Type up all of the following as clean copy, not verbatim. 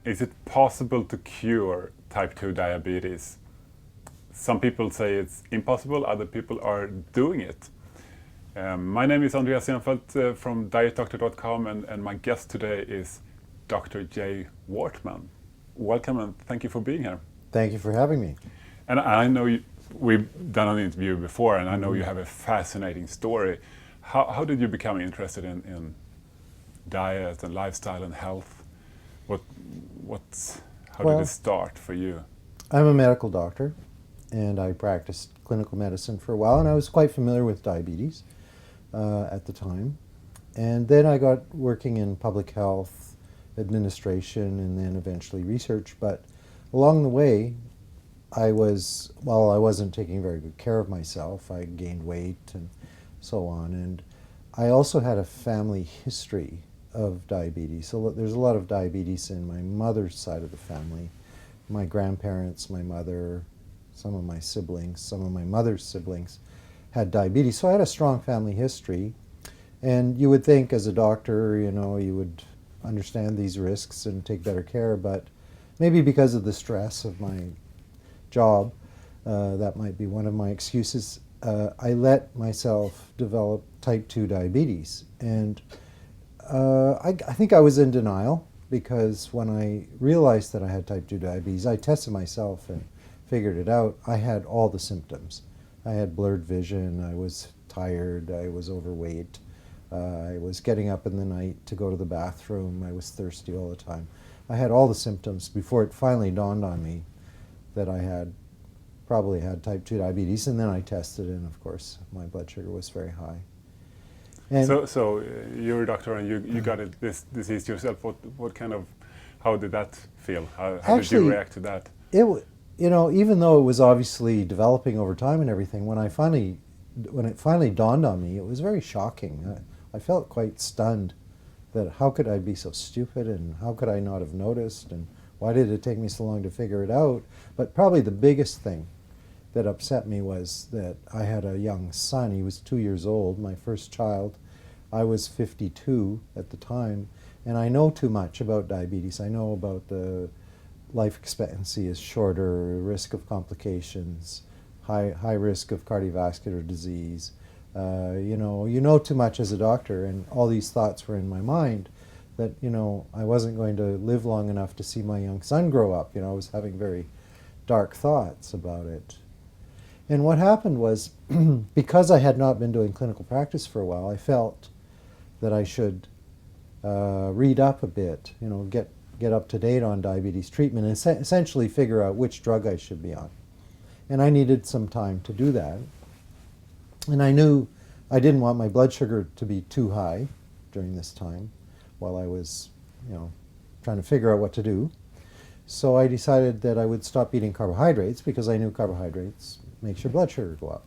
Is it possible to cure type 2 diabetes? Some people say it's impossible, other people are doing it. My name is Andreas Enfeldt from dietdoctor.com, and my guest today is Dr. Wortman. Welcome and thank you for being here. Thank you for having me. And I know we've done an interview before, and I know you have a fascinating story. How did you become interested in diet and lifestyle and health? How did it start for you? I'm a medical doctor, and I practiced clinical medicine for a while, and I was quite familiar with diabetes at the time. And then I got working in public health administration and then eventually research. But along the way, I wasn't taking very good care of myself. I gained weight and so on. And I also had a family history of diabetes. So there's a lot of diabetes in my mother's side of the family. My grandparents, my mother, some of my siblings, some of my mother's siblings had diabetes. So I had a strong family history. And you would think as a doctor, you would understand these risks and take better care, but maybe because of the stress of my job, that might be one of my excuses. I let myself develop type 2 diabetes. And I think I was in denial because when I realized that I had type 2 diabetes, I tested myself and figured it out. I had all the symptoms. I had blurred vision, I was tired, I was overweight, I was getting up in the night to go to the bathroom, I was thirsty all the time. I had all the symptoms before it finally dawned on me that I probably had type 2 diabetes, and then I tested, and of course my blood sugar was very high. And so you're a doctor and you got this disease yourself. How did that feel? How did you react to that? Even though it was obviously developing over time and everything, when it finally dawned on me, it was very shocking. I felt quite stunned that how could I be so stupid and how could I not have noticed and why did it take me so long to figure it out? But probably the biggest thing that upset me was that I had a young son. He was 2 years old, my first child. I was 52 at the time, and I know too much about diabetes. I know about the life expectancy is shorter, risk of complications, high risk of cardiovascular disease. You know too much as a doctor, and all these thoughts were in my mind that, I wasn't going to live long enough to see my young son grow up. I was having very dark thoughts about it. And what happened was, because I had not been doing clinical practice for a while, I felt that I should read up a bit, get up to date on diabetes treatment and essentially figure out which drug I should be on. And I needed some time to do that. And I knew I didn't want my blood sugar to be too high during this time while I was, trying to figure out what to do. So I decided that I would stop eating carbohydrates because I knew carbohydrates makes your blood sugar go up.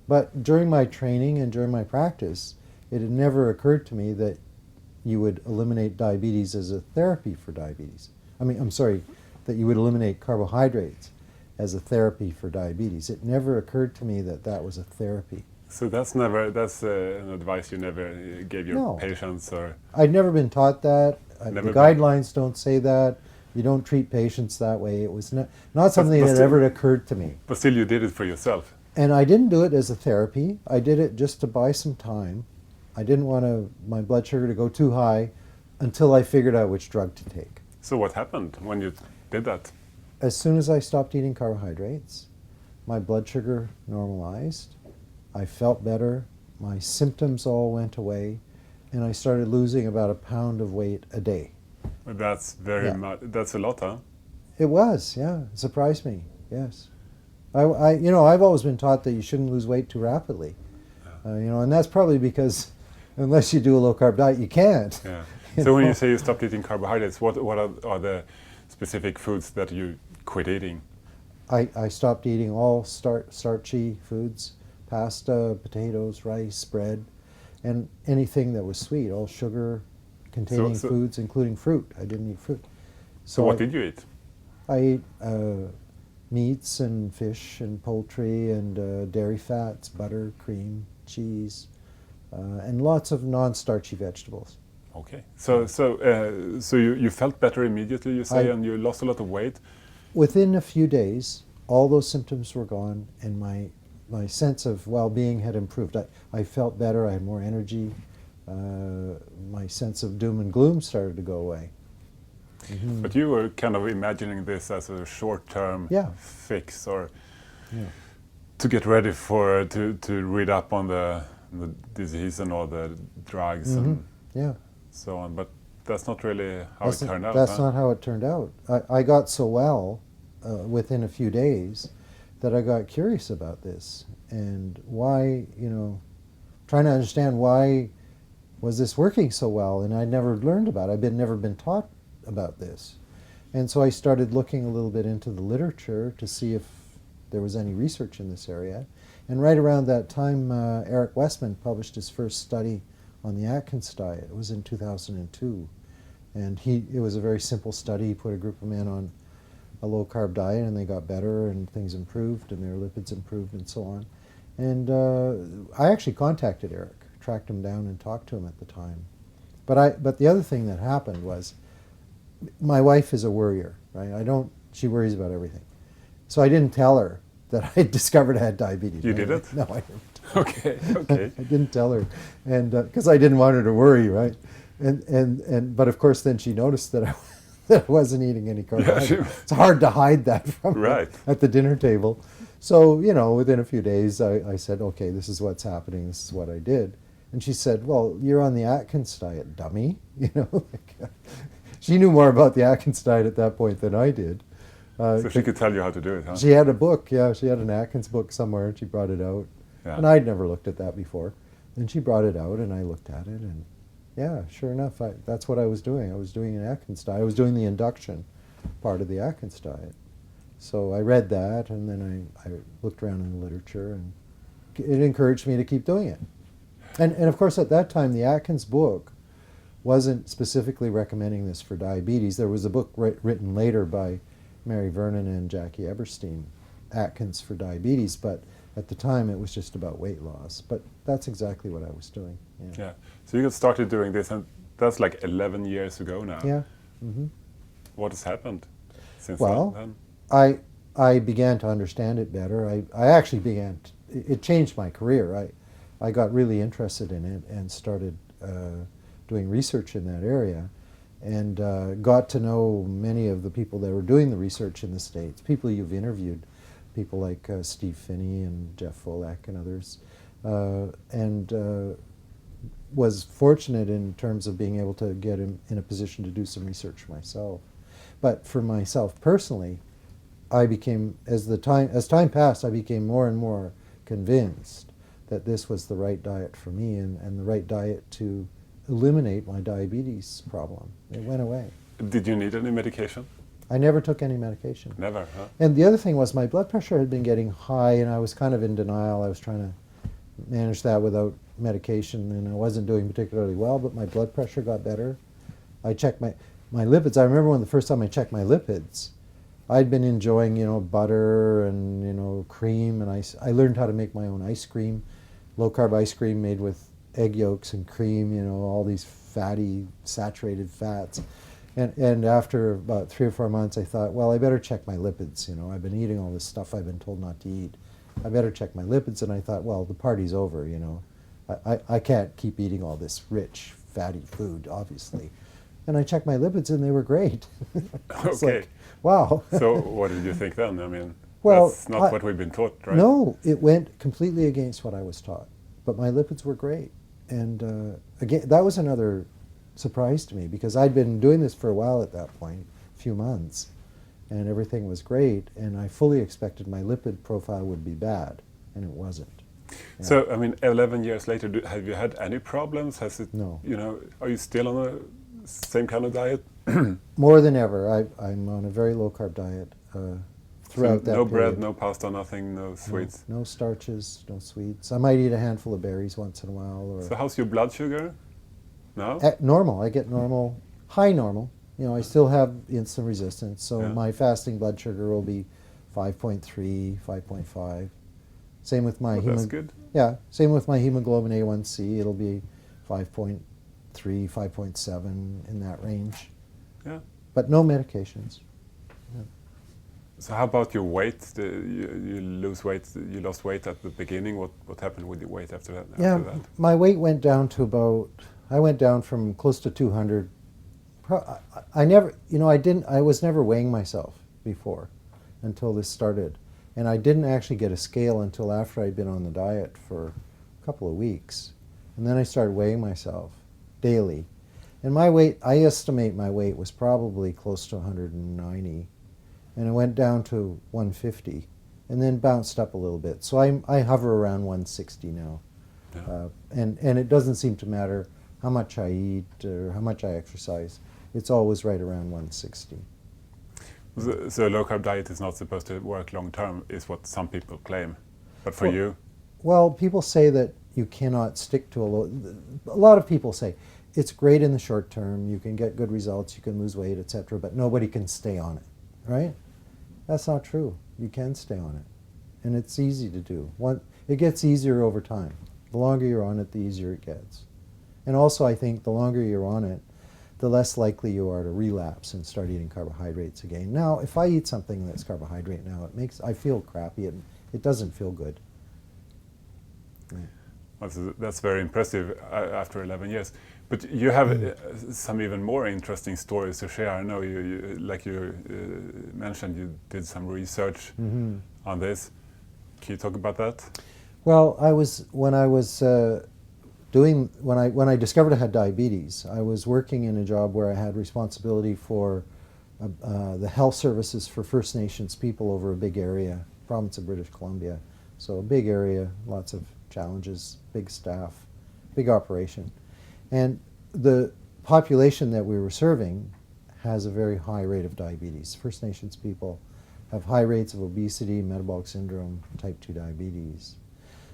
But during my training and during my practice, it had never occurred to me that you would eliminate diabetes as a therapy for diabetes. That you would eliminate carbohydrates as a therapy for diabetes. It never occurred to me that that was a therapy. So that's an advice you never gave your patients? Or I'd never been taught that. The guidelines don't say that. You don't treat patients that way. It was not something that ever occurred to me. But still you did it for yourself. And I didn't do it as a therapy. I did it just to buy some time. I didn't want my blood sugar to go too high until I figured out which drug to take. So what happened when you did that? As soon as I stopped eating carbohydrates, my blood sugar normalized. I felt better. My symptoms all went away. And I started losing about 1 pound of weight a day. That's much. That's a lot, huh? It was, yeah. It surprised me, yes. I've always been taught that you shouldn't lose weight too rapidly. And that's probably because unless you do a low-carb diet, you can't. Yeah. So when you say you stopped eating carbohydrates, what are the specific foods that you quit eating? I stopped eating all starchy foods, pasta, potatoes, rice, bread, and anything that was sweet, all sugar-containing foods, including fruit. I didn't eat fruit. So what did you eat? I ate meats and fish and poultry and dairy fats, butter, cream, cheese, and lots of non-starchy vegetables. Okay. So you felt better immediately, you say, and you lost a lot of weight. Within a few days, all those symptoms were gone, and my sense of well-being had improved. I felt better. I had more energy. My sense of doom and gloom started to go away. Mm-hmm. But you were kind of imagining this as a short-term fix, or to get ready for to read up on the disease and all the drugs and so on. But that's not really how it turned out. That's not how it turned out. I got so well within a few days that I got curious about this and why, trying to understand why was this working so well, and I'd never learned about it. I'd never been taught about this. And so I started looking a little bit into the literature to see if there was any research in this area. And right around that time, Dr Wortman published his first study on the Atkins diet. It was in 2002. And it was a very simple study. He put a group of men on a low-carb diet, and they got better, and things improved, and their lipids improved, and so on. And I actually contacted Eric, tracked him down, and talked to him at the time. But the other thing that happened was, my wife is a worrier, right? She worries about everything. So I didn't tell her that I discovered I had diabetes. You didn't? No, I didn't. Okay. I didn't tell her, and because I didn't want her to worry, right? But of course, then she noticed that I wasn't eating any carbohydrates. Yeah, it's hard to hide that from her at the dinner table. So within a few days, I said, okay, this is what's happening. This is what I did, and she said, well, you're on the Atkins diet, dummy. She knew more about the Atkins diet at that point than I did. So she could tell you how to do it, huh? She had a book, she had an Atkins book somewhere, and she brought it out. Yeah. And I'd never looked at that before. And she brought it out, and I looked at it, and sure enough, that's what I was doing. I was doing an Atkins diet. I was doing the induction part of the Atkins diet. So I read that, and then I looked around in the literature, and it encouraged me to keep doing it. And of course, at that time, the Atkins book wasn't specifically recommending this for diabetes. There was a book written later by Mary Vernon and Jackie Eberstein, Atkins for Diabetes, but at the time it was just about weight loss. But that's exactly what I was doing. Yeah. So you got started doing this, and that's like 11 years ago now. Yeah. Mm-hmm. What has happened since then? I began to understand it better. I actually began, it changed my career. I got really interested in it and started doing research in that area, and got to know many of the people that were doing the research in the States, people you've interviewed, people like Steve Finney and Jeff Volek and others, and was fortunate in terms of being able to get in a position to do some research myself. But for myself personally, I became, as time passed, I became more and more convinced that this was the right diet for me and the right diet to eliminate my diabetes problem. It went away. Did you need any medication? I never took any medication. Never, huh? And the other thing was my blood pressure had been getting high, and I was kind of in denial. I was trying to manage that without medication, and I wasn't doing particularly well, but my blood pressure got better. I checked my lipids. I remember when the first time I checked my lipids, I'd been enjoying, butter and, cream, and I learned how to make my own ice cream, low-carb ice cream made with egg yolks and cream, all these fatty, saturated fats. And after about 3 or 4 months, I thought, well, I better check my lipids. I've been eating all this stuff I've been told not to eat. I better check my lipids. And I thought, well, the party's over, I can't keep eating all this rich, fatty food, obviously. And I checked my lipids, and they were great. It's okay. Like, wow. So what did you think then? I mean, well, that's not what we've been taught, right? No, it went completely against what I was taught. But my lipids were great. And again, that was another surprise to me, because I'd been doing this for a while at that point, a few months, and everything was great, and I fully expected my lipid profile would be bad, and it wasn't. Yeah. So, I mean, 11 years later, have you had any problems? Has it, no. Are you still on the same kind of diet? More than ever. I'm on a very low-carb diet throughout that no period. bread, no pasta, nothing, no sweets? No starches, no sweets. I might eat a handful of berries once in a while. Or so how's your blood sugar now? Normal. I get normal, high normal. I still have insulin resistance, so my fasting blood sugar will be 5.3, 5.5. Same with my that's good. Yeah, same with my hemoglobin A1C. It'll be 5.3, 5.3, 5.7 in that range. Yeah. But no medications. So how about your weight? You lose weight. You lost weight at the beginning. What happened with your weight after that? Yeah, my weight went down to about. I went down from close to 200. I never, I was never weighing myself before, until this started, and I didn't actually get a scale until after I'd been on the diet for a couple of weeks, and then I started weighing myself daily, and my weight. I estimate my weight was probably close to 190. And it went down to 150, and then bounced up a little bit. So I hover around 160 now, Yeah. And it doesn't seem to matter how much I eat or how much I exercise. It's always right around 160. So a low carb diet is not supposed to work long term, is what some people claim. But for you, Well, people say that you cannot stick to a lot of people say it's great in the short term. You can get good results. You can lose weight, etc. But nobody can stay on it, right? That's not true. You can stay on it, and it's easy to do. It gets easier over time. The longer you're on it, the easier it gets. And also, I think the longer you're on it, the less likely you are to relapse and start eating carbohydrates again. Now, if I eat something that's carbohydrate now, I feel crappy. It doesn't feel good. that's very impressive after 11 years. But you have some even more interesting stories to share. I know you like you mentioned, you did some research on this. Can you talk about that? Well, when I discovered I had diabetes, I was working in a job where I had responsibility for the health services for First Nations people over a big area, province of British Columbia. So a big area, lots of challenges, big staff, big operation. And the population that we were serving has a very high rate of diabetes. First Nations people have high rates of obesity, metabolic syndrome, type 2 diabetes.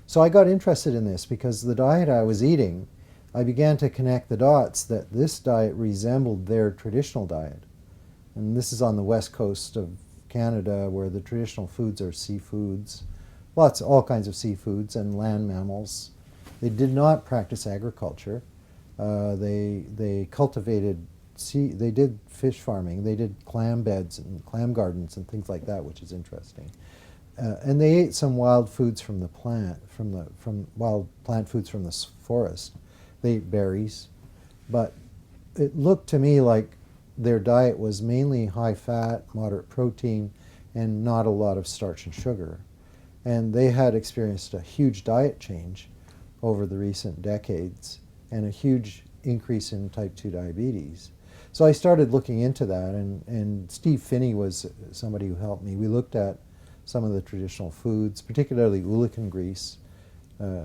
So I got interested in this because the diet I was eating, I began to connect the dots that this diet resembled their traditional diet. And this is on the west coast of Canada, where the traditional foods are seafoods, all kinds of seafoods and land mammals. They did not practice agriculture. They cultivated they did fish farming. They did clam beds and clam gardens and things like that, which is interesting. And they ate some wild foods from the plant, from wild plant foods from the forest. They ate berries, but it looked to me like their diet was mainly high fat, moderate protein, and not a lot of starch and sugar. And they had experienced a huge diet change over the recent decades and a huge increase in type 2 diabetes. So I started looking into that, and Steve Finney was somebody who helped me. We looked at some of the traditional foods, particularly oolican grease,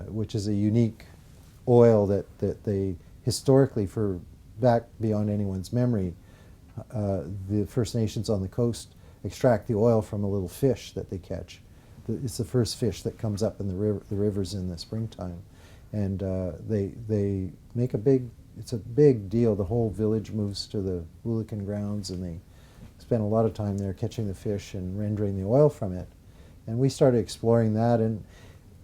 which is a unique oil that they historically, for back beyond anyone's memory, the First Nations on the coast extract the oil from a little fish that they catch. It's the first fish that comes up in the rivers in the springtime, and they make it's a big deal. The whole village moves to the oolican grounds, and they spend a lot of time there catching the fish and rendering the oil from it. And we started exploring that, and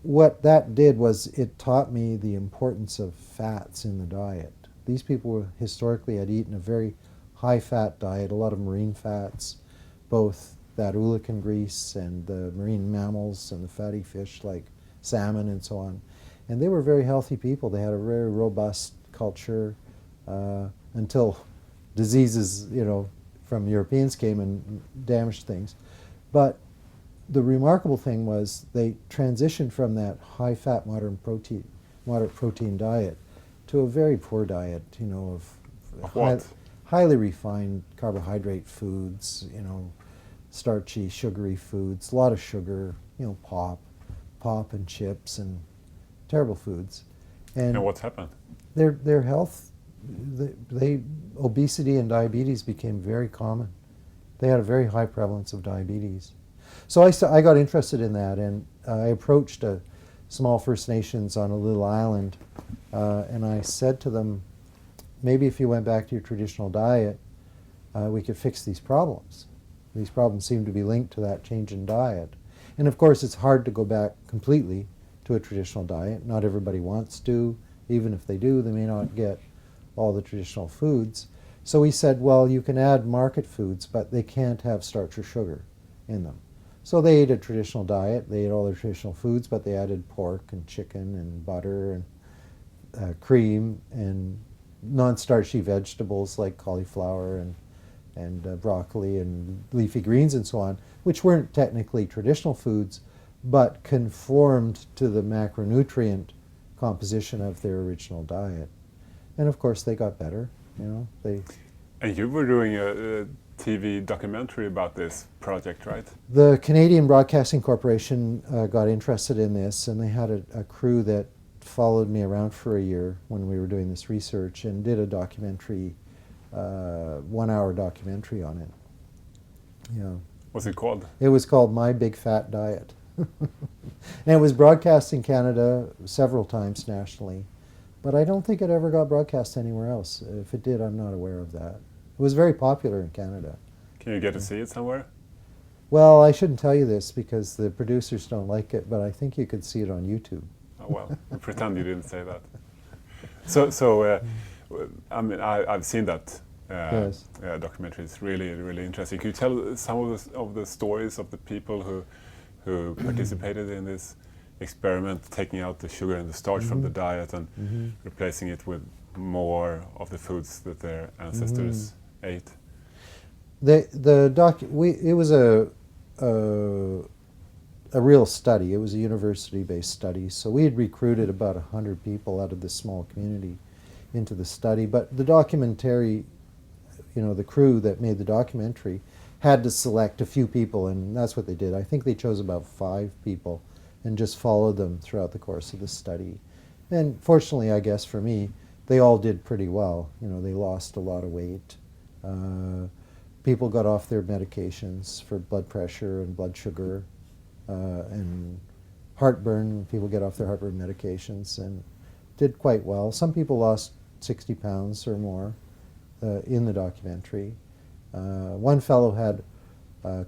what that did was it taught me the importance of fats in the diet. These people historically had eaten a very high-fat diet, a lot of marine fats, both that oolican grease and the marine mammals and the fatty fish like salmon and so on. And they were very healthy people. They had a very robust culture until diseases, from Europeans came and damaged things. But the remarkable thing was they transitioned from that high-fat, moderate protein diet to a very poor diet, of highly refined carbohydrate foods, starchy, sugary foods, a lot of sugar, pop and chips and terrible foods. And what's happened? Their health, obesity and diabetes became very common. They had a very high prevalence of diabetes. So I got interested in that, and I approached a small First Nations on a little island, and I said to them, maybe if you went back to your traditional diet, we could fix these problems. These problems seem to be linked to that change in diet. And of course, it's hard to go back completely to a traditional diet. Not everybody wants to. Even if they do, they may not get all the traditional foods. So we said, well, you can add market foods, but they can't have starch or sugar in them. So they ate a traditional diet. They ate all their traditional foods, but they added pork and chicken and butter and cream and non-starchy vegetables like cauliflower and broccoli and leafy greens and so on, which weren't technically traditional foods, but conformed to the macronutrient composition of their original diet. And of course, they got better. And you were doing a TV documentary about this project, right? The Canadian Broadcasting Corporation got interested in this, and they had a crew that followed me around for a year when we were doing this research and did a documentary, 1-hour documentary on it. Yeah. What's it called? It was called My Big Fat Diet. And it was broadcast in Canada several times nationally, but I don't think it ever got broadcast anywhere else. If it did, I'm not aware of that. It was very popular in Canada. Can you get to see it somewhere? Well, I shouldn't tell you this because the producers don't like it, but I think you could see it on YouTube. Oh, well, pretend you didn't say that. So I mean, I've seen that Yes. documentary. It's really, really interesting. Can you tell some of the stories of the people who participated in this experiment, taking out the sugar and the starch from the diet and replacing it with more of the foods that their ancestors ate? It was a real study. It was a university-based study. So we had recruited about 100 people out of this small community into the study. But the documentary, the crew that made the documentary had to select a few people, and that's what they did. I think they chose about 5 people and just followed them throughout the course of the study. And fortunately, I guess for me, they all did pretty well. They lost a lot of weight. People got off their medications for blood pressure and blood sugar and heartburn. People get off their heartburn medications and did quite well. Some people lost 60 pounds or more in the documentary. One fellow had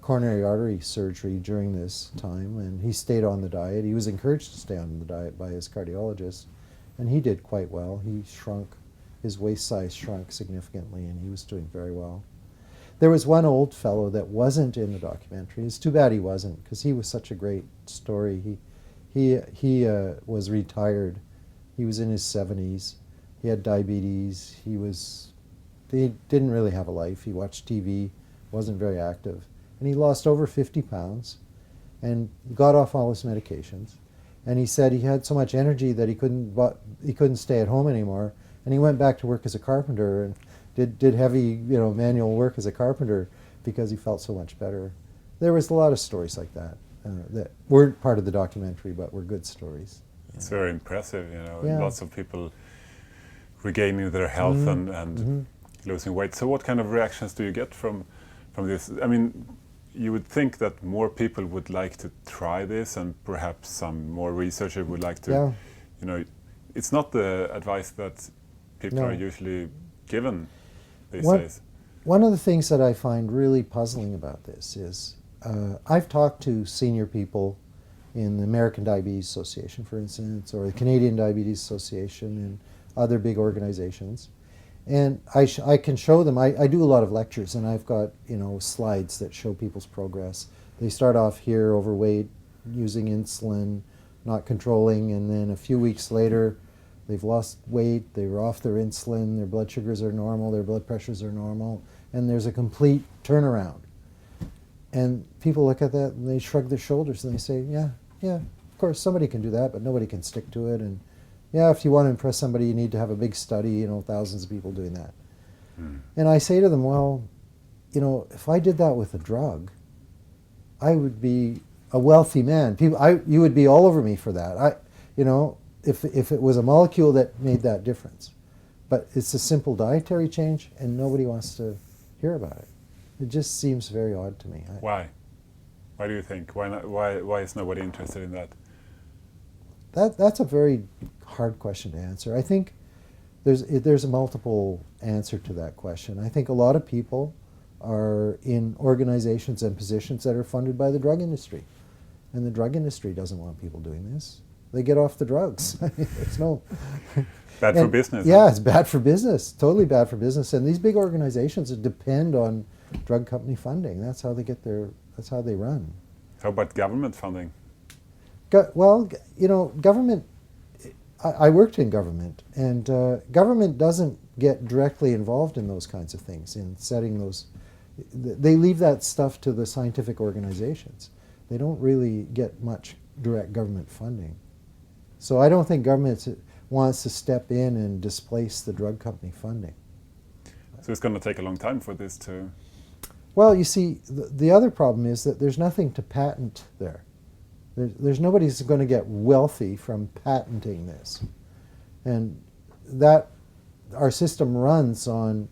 coronary artery surgery during this time, and he stayed on the diet. He was encouraged to stay on the diet by his cardiologist, and he did quite well. He shrunk, his waist size shrunk significantly, and he was doing very well. There was one old fellow that wasn't in the documentary. It's too bad he wasn't, because he was such a great story. He was retired. He was in his 70s. He had diabetes. He didn't really have a life. He watched TV, wasn't very active. And he lost over 50 pounds and got off all his medications. And he said he had so much energy that he couldn't stay at home anymore. And he went back to work as a carpenter and did heavy manual work as a carpenter because he felt so much better. There was a lot of stories like that that weren't part of the documentary but were good stories. It's very impressive, Yeah. Lots of people regaining their health and losing weight. So what kind of reactions do you get from this? I mean, you would think that more people would like to try this, and perhaps some more researchers would like to, it's not the advice that people are usually given these days. One of the things that I find really puzzling about this is I've talked to senior people in the American Diabetes Association, for instance, or the Canadian Diabetes Association and other big organizations. And I can show them, I do a lot of lectures, and I've got slides that show people's progress. They start off here overweight, using insulin, not controlling, and then a few weeks later they've lost weight, they're off their insulin, their blood sugars are normal, their blood pressures are normal, and there's a complete turnaround. And people look at that and they shrug their shoulders and they say, yeah, of course somebody can do that, but nobody can stick to it. And yeah, if you want to impress somebody, you need to have a big study, thousands of people doing that. And I say to them, well, if I did that with a drug, I would be a wealthy man. You would be all over me for that. If it was a molecule that made that difference. But it's a simple dietary change, and nobody wants to hear about it. It just seems very odd to me. Why? Why do you think? Why not? Why is nobody interested in that? That's a very hard question to answer. I think there's a multiple answer to that question. I think a lot of people are in organizations and positions that are funded by the drug industry. And the drug industry doesn't want people doing this. They get off the drugs. Bad for business. Yeah, it's bad for business. Totally bad for business. And these big organizations depend on drug company funding. That's how they get their. That's how they run. How about government funding? Well, government. I worked in government, and government doesn't get directly involved in those kinds of things, in setting those. They leave that stuff to the scientific organizations. They don't really get much direct government funding. So I don't think government wants to step in and displace the drug company funding. So it's going to take a long time for this to... Well, you see, the other problem is that there's nothing to patent there. There's nobody who's going to get wealthy from patenting this. And that our system runs on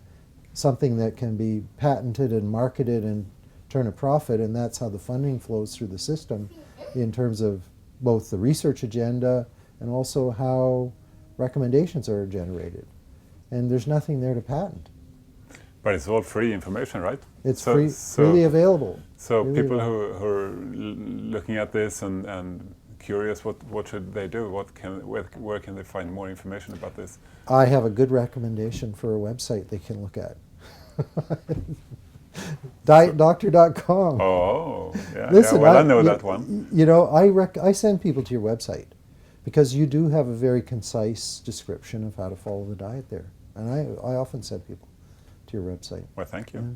something that can be patented and marketed and turn a profit, and that's how the funding flows through the system in terms of both the research agenda and also how recommendations are generated. And there's nothing there to patent. But it's all free information, right? It's freely available. So freely people available. who are looking at this and curious, what should they do? Where can they find more information about this? I have a good recommendation for a website they can look at. DietDoctor.com. Oh, yeah. Listen, I know that one. I send people to your website because you do have a very concise description of how to follow the diet there. And I often send people to your website. Well, thank you. Yeah.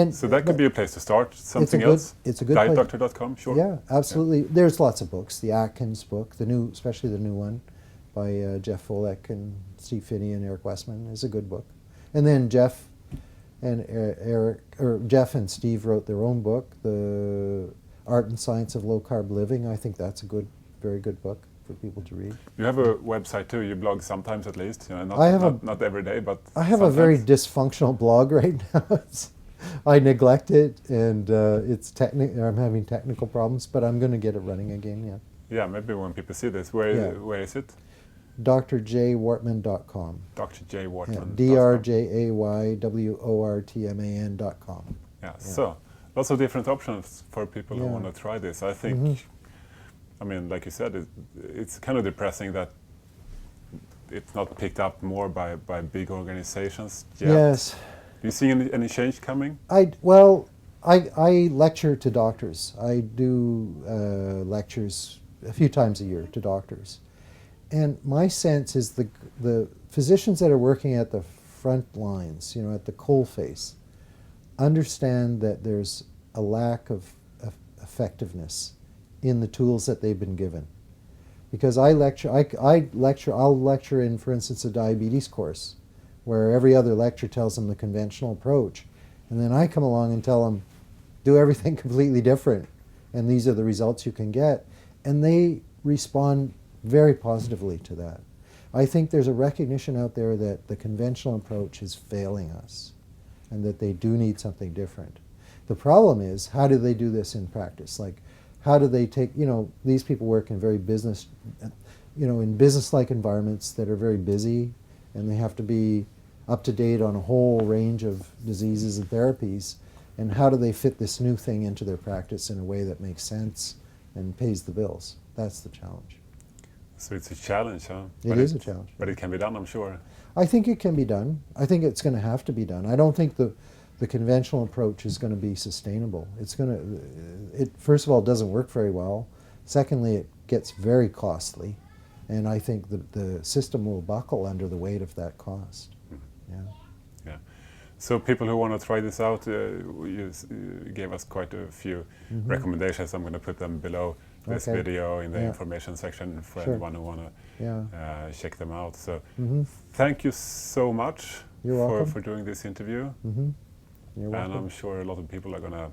And so that could be a place to start. Something else? It's a good place. DietDoctor.com, sure. Yeah, absolutely. Yeah. There's lots of books. The Atkins book, especially the new one by Jeff Volek and Steve Finney and Eric Westman is a good book. And then Jeff and Steve wrote their own book, The Art and Science of Low Carb Living. I think that's a very good book for people to read. You have a website too. You blog sometimes, at least. Not every day, but I have sometimes. A very dysfunctional blog right now. I neglect it, and I'm having technical problems, but I'm going to get it running again. Yeah. Yeah, maybe when people see this, where is it? drjwortman.com. drjwortman. DRJAYWORTMAN.com. Yeah, so lots of different options for people who want to try this. I think, I mean, like you said, it's kind of depressing that it's not picked up more by big organizations yet. Yes. Do you see any change coming? I lecture to doctors. I do lectures a few times a year to doctors. And my sense is the physicians that are working at the front lines, at the coalface, understand that there's a lack of effectiveness in the tools that they've been given. Because I'll lecture in, for instance, a diabetes course, where every other lecture tells them the conventional approach. And then I come along and tell them, do everything completely different. And these are the results you can get. And they respond very positively to that. I think there's a recognition out there that the conventional approach is failing us and that they do need something different. The problem is, how do they do this in practice? Like, how do they take, these people work in very business, in business-like environments that are very busy, and they have to be up to date on a whole range of diseases and therapies, and how do they fit this new thing into their practice in a way that makes sense and pays the bills? That's the challenge. So it's a challenge, huh? It is a challenge. But it can be done, I'm sure. I think it can be done. I think it's going to have to be done. I don't think the conventional approach is going to be sustainable. It first of all, doesn't work very well. Secondly, it gets very costly. And I think the system will buckle under the weight of that cost. Yeah. So people who want to try this out, you gave us quite a few recommendations. I'm going to put them below this video in the information section for anyone who want to check them out. So thank you so much for doing this interview. You're welcome. And I'm sure a lot of people are going to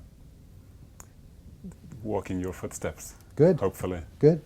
walk in your footsteps. Good. Hopefully. Good.